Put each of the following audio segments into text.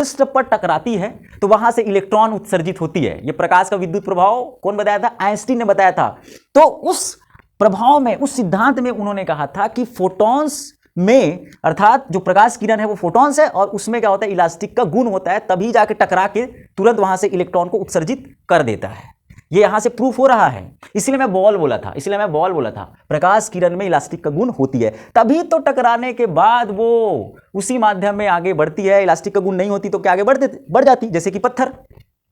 पृष्ठ पर टकराती है तो वहां से इलेक्ट्रॉन उत्सर्जित होती है। यह प्रकाश का विद्युत प्रभाव कौन बताया था? आइंस्टीन ने बताया था। तो उस प्रभाव में, उस सिद्धांत में उन्होंने कहा था कि फोटॉन्स में, अर्थात जो प्रकाश किरण है वो फोटॉन्स है और उसमें क्या होता है? इलास्टिक का गुण होता है, तभी जाके टकरा के तुरंत वहां से इलेक्ट्रॉन को उत्सर्जित कर देता है। ये यहां से प्रूफ हो रहा है। इसलिए मैं बॉल बोला था, प्रकाश किरण में इलास्टिक का गुण होती है, तभी तो टकराने के बाद वो उसी माध्यम में आगे बढ़ती है। इलास्टिक का गुण नहीं होती तो क्या आगे बढ़ जाती, जैसे कि पत्थर।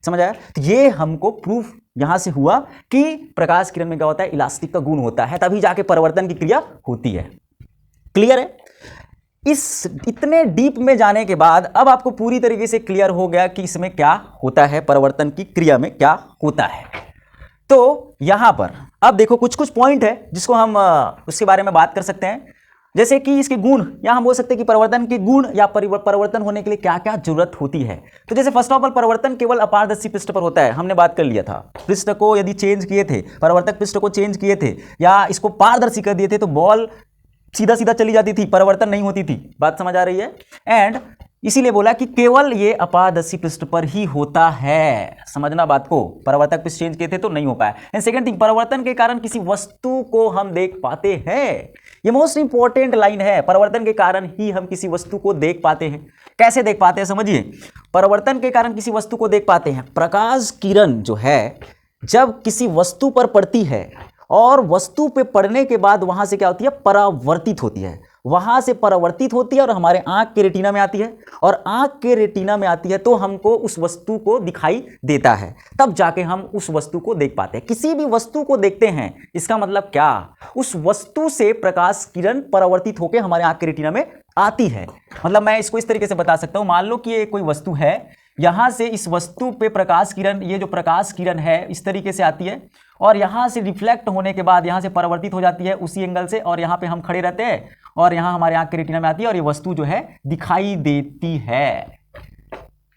समझ आया? तो ये हमको प्रूफ यहां से हुआ कि प्रकाश किरण में क्या होता है? इलास्टिक का गुण होता है, तभी जाके परिवर्तन की क्रिया होती है। क्लियर है? इस इतने डीप में जाने के बाद अब आपको पूरी तरीके से क्लियर हो गया कि इसमें क्या होता है, परिवर्तन की क्रिया में क्या होता है। तो यहां पर अब देखो कुछ पॉइंट है जिसको हम उसके बारे में बात कर सकते हैं, जैसे कि इसके गुण। यहां हम बोल सकते हैं कि परिवर्तन के गुण या परिवर्तन होने के लिए क्या क्या जरूरत होती है। तो जैसे फर्स्ट ऑफ ऑल, परिवर्तन केवल अपारदर्शी पृष्ठ पर होता है, हमने बात कर लिया था। पृष्ठ को यदि चेंज किए थे, परिवर्तक पृष्ठ को चेंज किए थे या इसको पारदर्शी कर दिए थे तो बॉल सीधा सीधा चली जाती थी, परिवर्तन नहीं होती थी। बात समझ आ रही है? एंड इसीलिए बोला कि केवल ये अपारदर्शी पृष्ठ पर ही होता है। समझना बात को, परिवर्तक पृष्ठ चेंज किए थे तो नहीं हो पाया। एंड सेकंड थिंग, परिवर्तन के कारण किसी वस्तु को हम देख पाते हैं। ये मोस्ट इंपॉर्टेंट लाइन है, परिवर्तन के कारण ही हम किसी वस्तु को देख पाते हैं। कैसे देख पाते हैं समझिए, परिवर्तन के कारण किसी वस्तु को देख पाते हैं। प्रकाश किरण जो है जब किसी वस्तु पर पड़ती है और वस्तु पे पड़ने के बाद वहां से क्या होती है? परावर्तित होती है। वहां से परावर्तित होती है और हमारे आंख के रेटिना में आती है, और आंख के रेटिना में आती है तो हमको उस वस्तु को दिखाई देता है, तब जाके हम उस वस्तु को देख पाते हैं। किसी भी वस्तु को देखते हैं, इसका मतलब क्या? उस वस्तु से प्रकाश किरण परावर्तित होकर हमारे आंख के रेटिना में आती है। मतलब मैं इसको इस तरीके से बता सकता हूं, मान लो कि ये कोई वस्तु है, यहां से इस वस्तु पे प्रकाश किरण, ये जो प्रकाश किरण है इस तरीके से आती है और यहां से रिफ्लेक्ट होने के बाद यहां से परावर्तित हो जाती है उसी एंगल से, और यहां पे हम खड़े रहते हैं और यहां हमारे आंख के रेटिना में आती है और ये वस्तु जो है दिखाई देती है।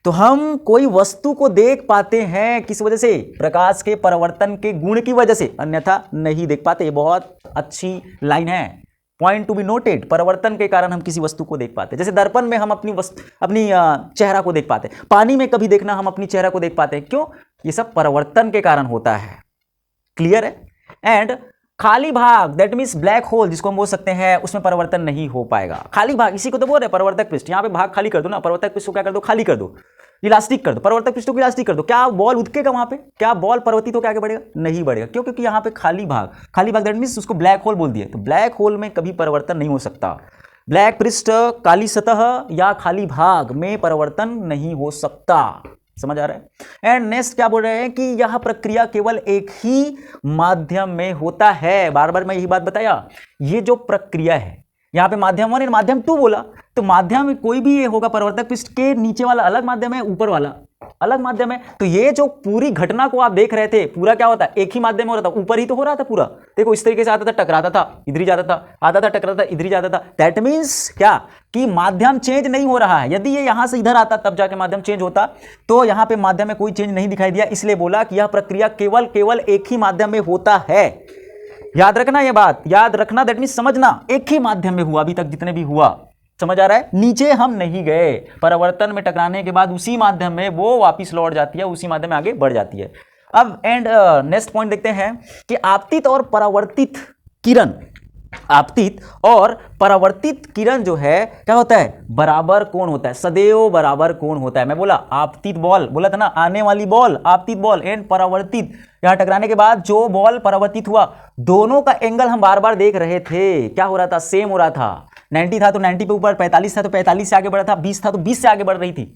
तो हम कोई वस्तु को देख पाते हैं किस वजह से? प्रकाश के परावर्तन के गुण की वजह से, अन्यथा नहीं देख पाते। ये बहुत अच्छी लाइन है, पॉइंट टू बी नोटेड। परिवर्तन के कारण हम किसी वस्तु को देख पाते हैं। जैसे दर्पण में हम अपनी चेहरा को देख पाते हैं, पानी में कभी देखना हम अपनी चेहरा को देख पाते हैं। क्यों? ये सब परिवर्तन के कारण होता है। क्लियर है? एंड खाली भाग, दैट मीन्स ब्लैक होल जिसको हम बोल सकते हैं, उसमें परिवर्तन नहीं हो पाएगा। खाली भाग, इसी को तो बोल रहे हैं परिवर्तक पृष्ठ। यहाँ पे भाग खाली कर दो ना, परिवर्तक पृष्ठ को क्या कर दो? खाली कर दो, इलास्टिक कर दो। परिवर्तक पृष्ठ को इलास्टिक कर दो। क्या बॉल उठकेगा वहां पे? क्या बॉल परिवर्तित होकर आगे बढ़ेगा? नहीं बढ़ेगा। क्यों? क्योंकि यहाँ पे खाली भाग दैट मीन्स उसको ब्लैक होल बोल दिए। तो ब्लैक होल में कभी परिवर्तन नहीं हो सकता। ब्लैक पृष्ठ, काली सतह या खाली भाग में परिवर्तन नहीं हो सकता। समझ आ रहा है? एंड नेक्स्ट क्या बोल रहे हैं कि यह प्रक्रिया केवल एक ही माध्यम में होता है। बार बार मैं यही बात बताया, ये जो प्रक्रिया है, यहां पे माध्यम 1 और माध्यम 2 बोला, तो माध्यम कोई भी ये होगा, परिवर्तक पृष्ठ के नीचे वाला अलग माध्यम है, ऊपर वाला अलग माध्यम है। तो ये जो पूरी घटना को आप देख रहे थे, पूरा क्या होता है? एक ही माध्यम में हो रहा था, ऊपर ही तो हो रहा था पूरा। देखो इस तरीके से आता था, टकराता था, इधर ही जाता था, आता था, टकराता था, इधर ही जाता था। दैट मीन्स क्या? कि माध्यम चेंज नहीं हो रहा है। यदि ये यहां से इधर आता तब जाके माध्यम चेंज होता, तो यहां पे माध्यम में कोई चेंज नहीं दिखाई दिया। इसलिए बोला कि यह प्रक्रिया केवल एक ही माध्यम में होता है। याद रखना ये बात, याद रखना, दैट मीन्स समझना, एक ही माध्यम में हुआ अभी तक जितने भी हुआ। समझ आ रहा है? नीचे हम नहीं गए। परिवर्तन में टकराने के बाद उसी माध्यम में वो वापिस लौट जाती है, उसी माध्यम में आगे बढ़ जाती है। अब नेक्स्ट पॉइंट देखते हैं कि आपतित और परावर्तित किरण, आपतित और परावर्तित किरण जो है क्या होता है? बराबर कोण होता है, सदैव बराबर कोण होता है। मैं बोला आपतित बॉल, बोला था ना, आने वाली बॉल आपतित बॉल, एंड परावर्तित, यहां टकराने के बाद जो बॉल परावर्तित हुआ, दोनों का एंगल हम बार बार देख रहे थे। क्या हो रहा था? सेम हो रहा था। 90 था तो 90 पे ऊपर, 45 था तो 45 से आगे बढ़ रहा था, 20 था तो 20 से आगे बढ़ रही थी।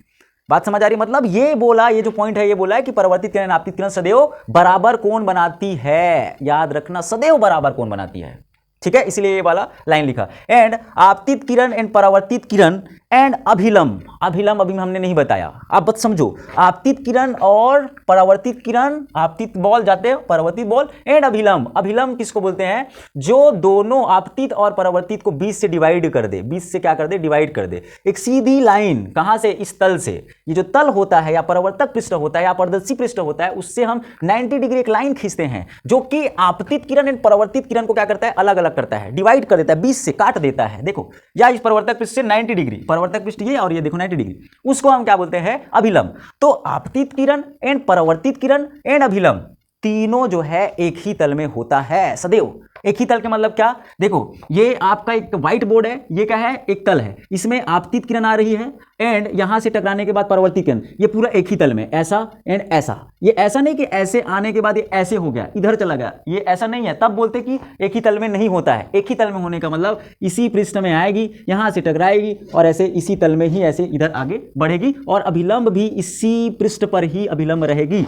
बात समझ आ रही? मतलब ये बोला, ये जो पॉइंट है ये बोला है कि परावर्तित किरण आपतित किरण सदैव बराबर कोण बनाती है। याद रखना, सदैव बराबर कोण बनाती है। ठीक है, इसलिए ये वाला लाइन लिखा। एंड आपतित किरण एंड परावर्तित किरण एंड अभिलंब, अभिलंब अभी हमने नहीं बताया, आप बस समझो। आपतित किरण और परावर्तित किरण, आपतित बॉल जाते हैं, परावर्तित बॉल, एंड अभिलंब। अभिलंब किसको बोलते हैं? जो दोनों आपतित और परावर्तित को 20 से डिवाइड कर दे, 20 से क्या कर दे? डिवाइड कर दे। एक सीधी लाइन, कहां से? इस तल से। ये जो तल होता है या परावर्तक पृष्ठ होता है या पारदर्शी पृष्ठ होता है, उससे हम 90 डिग्री एक लाइन खींचते हैं, जो कि आपतित किरण एंड परावर्तित किरण को क्या करता है? अलग अलग करता है, डिवाइड कर देता है, 20 से काट देता है। देखो, या इस परावर्तक पृष्ठ से 90 डिग्री, परावर्तक पृष्ठ ये और ये देखो 90 डिग्री, उसको हम क्या बोलते हैं? अभिलंब। तो आपतित किरण एंड परावर्तित किरण एंड अभिलंब तीनों जो है एक ही तल में होता है सदैव। एक ही तल के मतलब क्या? देखो ये आपका एक व्हाइट बोर्ड है, ये क्या है? एक तल है, इसमें आपतित किरण आ रही है एंड यहां से टकराने के बाद परावर्तित किरण, ये पूरा एक ही तल में, ऐसा एंड ऐसा। ये ऐसा नहीं कि ऐसे आने के बाद ये ऐसे हो गया, इधर चला गया, ये ऐसा नहीं है, तब बोलते कि एक ही तल में नहीं होता है। एक ही तल में होने का मतलब इसी पृष्ठ में आएगी, यहां से टकराएगी और ऐसे इसी तल में ही ऐसे इधर आगे बढ़ेगी और अभिलंब भी इसी पृष्ठ पर ही अभिलंब रहेगी।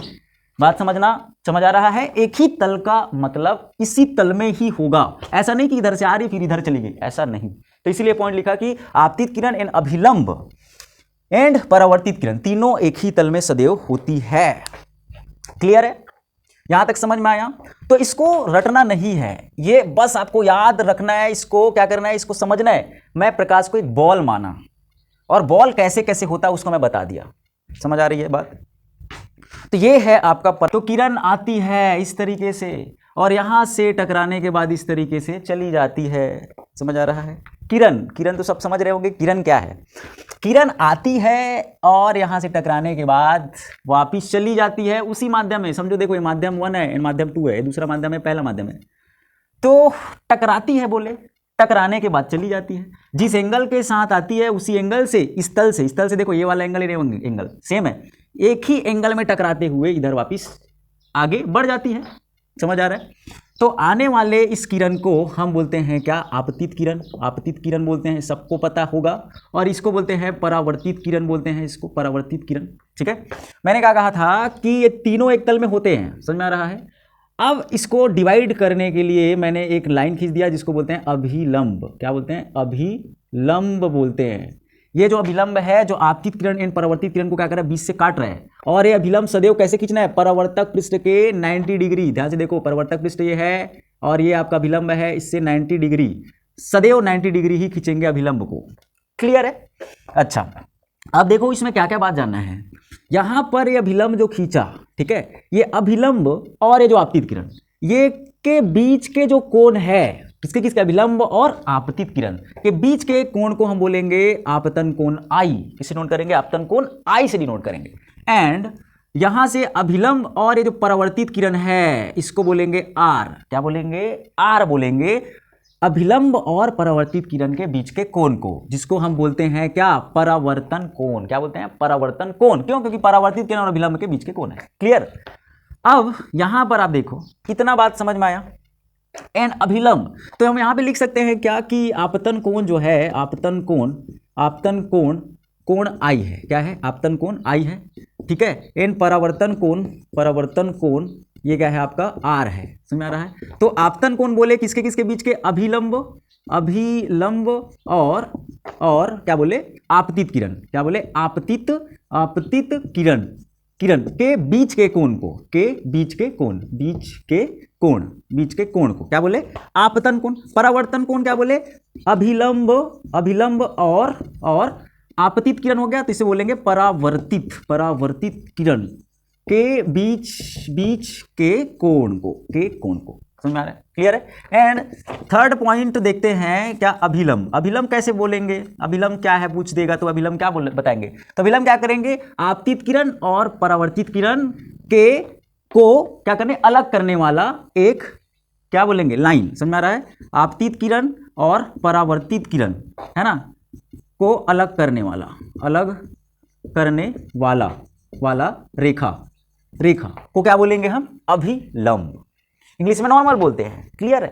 बात समझ आ रहा है? एक ही तल का मतलब इसी तल में ही होगा, ऐसा नहीं कि इधर से आ रही फिर इधर चली गई, ऐसा नहीं। तो इसीलिए पॉइंट लिखा कि आपतित किरण एंड अभिलंब एंड परावर्तित किरण तीनों एक ही तल में सदैव होती है। क्लियर है? यहां तक समझ में आया? तो इसको रटना नहीं है, ये बस आपको याद रखना है। इसको क्या करना है? इसको समझना है। मैं प्रकाश को एक बॉल माना और बॉल कैसे कैसे होता है उसको मैं बता दिया। समझ आ रही है बात? तो ये है आपका तो किरण आती है इस तरीके से और यहां से टकराने के बाद इस तरीके से चली जाती है। समझ आ रहा है? किरण तो सब समझ रहे होंगे किरण क्या है। किरण आती है और यहां से टकराने के बाद वापिस चली जाती है उसी माध्यम में। समझो देखो ये माध्यम 1 है, माध्यम 2 है, दूसरा माध्यम है, पहला माध्यम है। तो टकराती है, बोले टकराने के बाद चली जाती है। जिस एंगल के साथ आती है उसी एंगल से इस तल से देखो ये वाला एंगल एंगल सेम है, एक ही एंगल में टकराते हुए इधर वापिस आगे बढ़ जाती है। समझ आ रहा है? तो आने वाले इस किरण को हम बोलते हैं क्या? आपतित किरण। आपतित किरण बोलते हैं, सबको पता होगा। और इसको बोलते हैं परावर्तित किरण, बोलते हैं इसको परावर्तित किरण। ठीक है? मैंने क्या कहा था कि ये तीनों एक तल में होते हैं। समझ में आ रहा है? अब इसको डिवाइड करने के लिए मैंने एक लाइन खींच दिया जिसको बोलते हैं अभिलंब। क्या बोलते हैं? अभिलंब बोलते हैं। ये जो अभिलंब है, जो आपतित किरण एंड परावर्तित किरण को क्या कर रहा है? बीच से काट रहा है। और ये अभिलंब सदैव कैसे खींचना है? परावर्तक पृष्ठ के 90 डिग्री। ध्यान से देखो, परावर्तक पृष्ठ ये है और ये आपका अभिलंब है, इससे 90 डिग्री, सदैव 90 डिग्री ही खींचेंगे अभिलंब को। क्लियर है? अच्छा, अब देखो इसमें क्या क्या बात जानना है। यहां पर ये अभिलंब जो खींचा, ठीक है, ये अभिलंब और ये जो आपतित किरण, ये के बीच के जो कोण है, किसके अभिलंब और आपतित किरण के बीच के कोण को हम बोलेंगे आपतन कोण आई। किसे नोट करेंगे? आपतन कोण आई से डिनोट करेंगे। एंड यहां से अभिलंब और ये जो परावर्तित किरण है इसको बोलेंगे आर। क्या बोलेंगे? आर बोलेंगे। अभिलंब और परावर्तित किरण के बीच के कोण को, जिसको हम बोलते हैं क्या? परावर्तन कोण। क्या बोलते हैं? परावर्तन कोण। क्यों? क्योंकि परावर्तित किरण और अभिलंब के बीच के कोण है। क्लियर? अब यहां पर आप देखो, इतना बात समझ में आया? एंड अभिलंब, तो हम यहां पे लिख सकते हैं क्या कि आपतन कोण जो है, आपतन कोण आई है। क्या है? आपतन कोण आई है। ठीक है? एंड परावर्तन कोण ये क्या है? आपका आर है। समझ में आ रहा है? तो आपतन कोण बोले किसके किसके बीच के? अभिलंब और क्या बोले? आपतित किरण। क्या बोले? आपतित किरण के बीच के कोण को, बीच के कोण को क्या बोले? आपतन कोण। परावर्तन कोण क्या बोले? अभिलंब और आपतित किरण हो गया, तो इसे बोलेंगे परावर्तित किरण के बीच के कोण को, समझ में आ रहा है? क्लियर है? एंड थर्ड पॉइंट देखते हैं क्या? अभिलंब कैसे बोलेंगे? अभिलंब क्या है पूछ देगा तो अभिलंब क्या बताएंगे? तो अभिलंब क्या करेंगे? आपतित किरण और परावर्तित किरण को क्या करने? अलग करने वाला एक, क्या बोलेंगे? लाइन। समझ में आ रहा है? आपतित किरण और परावर्तित किरण है ना, को अलग करने वाला रेखा को क्या बोलेंगे हम? अभिलंब। इंग्लिश में नॉर्मल बोलते हैं। क्लियर है?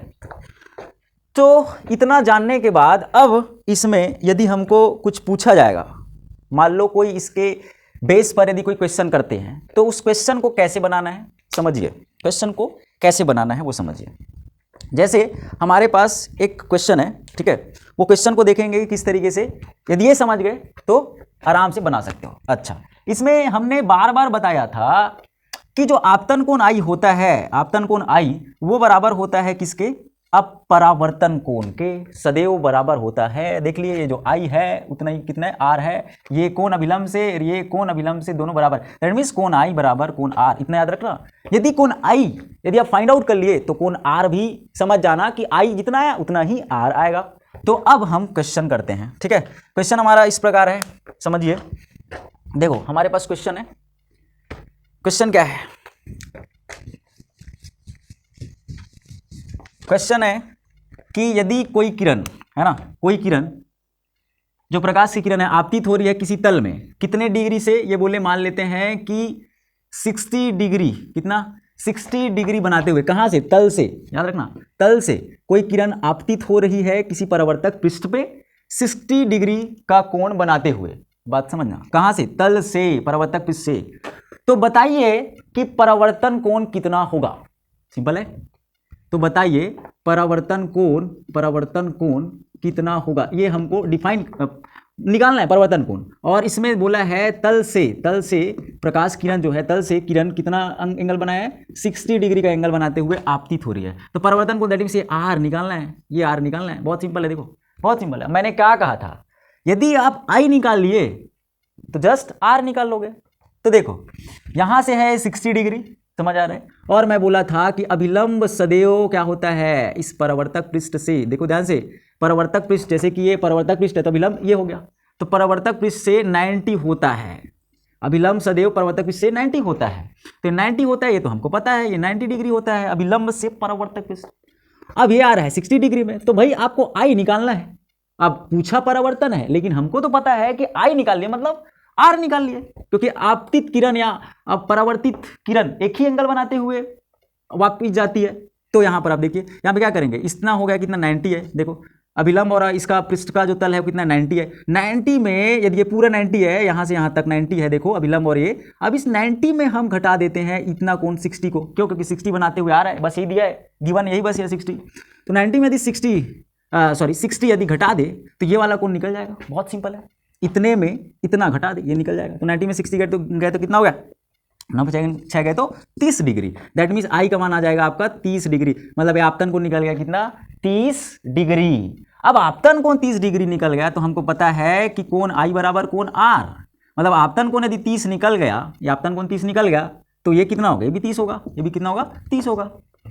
तो इतना जानने के बाद अब इसमें यदि हमको कुछ पूछा जाएगा, मान लो कोई इसके बेस पर यदि कोई क्वेश्चन करते हैं, तो उस क्वेश्चन को कैसे बनाना है समझिए। क्वेश्चन को कैसे बनाना है वो समझिए। जैसे हमारे पास एक क्वेश्चन है, ठीक है, वो क्वेश्चन को देखेंगे कि किस तरीके से, यदि ये समझ गए तो आराम से बना सकते हो। अच्छा, इसमें हमने बार बार बताया था कि जो आपतन कोण आई होता है, आपतन कोण आई वो बराबर होता है किसके? अपरावर्तन कोण के, सदैव बराबर होता है। देख लिए ये जो आई है उतना ही कितना है? आर है। ये कोण अभिलंब से, ये कोण अभिलंब से दोनों बराबर, दैट मींस कोण आई बराबर कोण आर। इतना याद रखना। यदि कोण आई यदि आप फाइंड आउट कर लिए तो कोण आर भी समझ जाना कि आई जितना है उतना ही आर आएगा। तो अब हम क्वेश्चन करते हैं, ठीक है। क्वेश्चन हमारा इस प्रकार है, समझिए। देखो हमारे पास क्वेश्चन है। क्वेश्चन क्या है? क्वेश्चन है कि यदि कोई किरण है ना, कोई किरण जो प्रकाश की किरण है आपतित हो रही है किसी तल में, कितने डिग्री से, ये बोले मान लेते हैं कि 60 डिग्री, कितना 60 डिग्री बनाते हुए, कहां से? तल से, याद रखना, तल से कोई किरण आपतित हो रही है किसी परावर्तक पृष्ठ पे 60 डिग्री का कोण बनाते हुए। बात समझना, कहां से? तल से, परावर्तक पृष्ठ से। तो बताइए कि परावर्तन कोण कितना होगा। सिंपल है। तो बताइए परावर्तन कोण कितना होगा, ये हमको डिफाइन निकालना है, परावर्तन कोण। और इसमें बोला है तल से प्रकाश किरण जो है, तल से किरण कितना एंगल बनाया है? 60 डिग्री का एंगल बनाते हुए आपतित हो रही है। तो परावर्तन कोण दैट मींस ये आर निकालना है, ये आर निकालना है। बहुत सिंपल है, देखो बहुत सिंपल है। मैंने क्या कहा था, यदि आप आई निकाल लिए तो जस्ट आर निकाल लोगे। तो देखो यहां से है 60 डिग्री, समझ आ रहा है। और मैं बोला था कि अभिलंब सदैव क्या होता है? इस परावर्तक पृष्ठ से, देखो ध्यान से, परावर्तक पृष्ठ, जैसे कि ये परावर्तक पृष्ठ है तो अभिलंब ये हो गया, तो परावर्तक पृष्ठ से 90 होता है। अभिलंब सदैव परावर्तक पृष्ठ से 90 होता है। तो 90 होता है, ये तो हमको पता है, ये 90 डिग्री होता है अभिलंब से परावर्तक पृष्ठ। अब ये आ रहा है 60 डिग्री में, तो भाई आपको आई निकालना है। अब पूछा परावर्तन है, लेकिन हमको तो पता है कि आई निकाल लिए, मतलब आर निकाल लिए, क्योंकि आपतित किरण या परावर्तित किरण एक ही एंगल बनाते हुए वापस जाती है। तो यहां पर आप देखिए, यहां पे क्या करेंगे, इतना हो गया, कितना 90 है। देखो अभिलंब और इसका पृष्ठ का जो तल है वो कितना 90 है। 90 में यदि ये पूरा 90 है, यहां से यहां तक 90 है, देखो अभिलंब और ये, अब इस 90 में हम घटा देते हैं इतना कोण 60 को, क्यों? क्योंकि 60 बनाते हुए आ रहा है, बस यही दिया है, गिवन यही बस है 60। तो 90 में यदि 60 यदि घटा दे तो ये वाला कोण निकल जाएगा। बहुत सिंपल है, इतने में इतना घटा दे, ये निकल जाएगा। तो 90 में 60 गए तो कितना हो गया? 9 गए तो 30 डिग्री। दैट मीन्स आई का मान आ जाएगा आपका 30 डिग्री, मतलब आपतन कोण निकल गया कितना? 30 डिग्री। अब आपतन कोण 30 डिग्री निकल गया तो हमको पता है कि कोण आई बराबर कोण आर, मतलब आपतन कोण यदि 30 निकल गया, ये आपतन कोण 30 निकल गया तो ये कितना होगा? ये भी 30 होगा, ये भी कितना होगा? 30 होगा।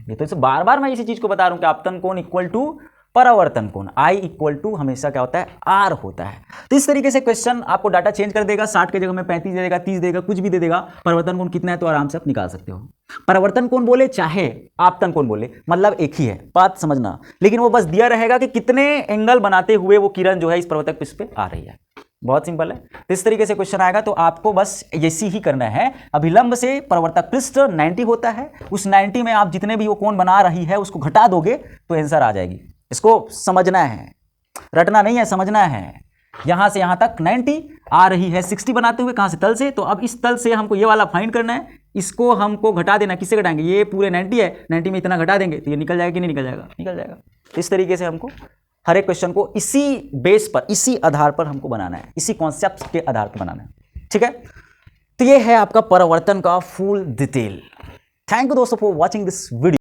ये तो इसे बार बार मैं इसी चीज को बता रहा हूं कि आपतन कोण इक्वल टू परावर्तन कोण, आई इक्वल टू हमेशा क्या होता है? आर होता है। तो इस तरीके से क्वेश्चन आपको डाटा चेंज कर देगा, 60 के जगह में 35 दे देगा, 30 देगा, कुछ भी दे देगा। परावर्तन कोण कितना है तो आराम से आप निकाल सकते हो। परावर्तन कोण बोले चाहे आपतन कोण बोले, मतलब एक ही है, बात समझना। लेकिन वो बस दिया रहेगा कि कितने एंगल बनाते हुए वो किरण जो है इस परावर्तक पृष्ठ पे आ रही है। बहुत सिंपल है। तो इस तरीके से क्वेश्चन आएगा तो आपको बस ऐसी ही करना है। अभिलंब से परावर्तक पृष्ठ 90 होता है, उस 90 में आप जितने भी वो कोण बना रही है उसको घटा दोगे तो आंसर आ जाएगी। इसको समझना है, रटना नहीं है, समझना है। यहां से यहां तक 90 आ रही है 60 बनाते हुए, कहां से? तल से। तो अब इस तल से हमको ये वाला फाइंड करना है, इसको हमको घटा देना। किससे घटाएंगे? ये पूरे 90 है, 90 में इतना घटा देंगे तो ये निकल जाएगा कि नहीं निकल जाएगा? निकल जाएगा। इस तरीके से हमको हर एक क्वेश्चन को इसी बेस पर, इसी आधार पर हमको बनाना है, इसी कॉन्सेप्ट के आधार पर बनाना है। ठीक है, तो ये है आपका परावर्तन का फुल डिटेल। थैंक यू दोस्तों फॉर वॉचिंग दिस वीडियो।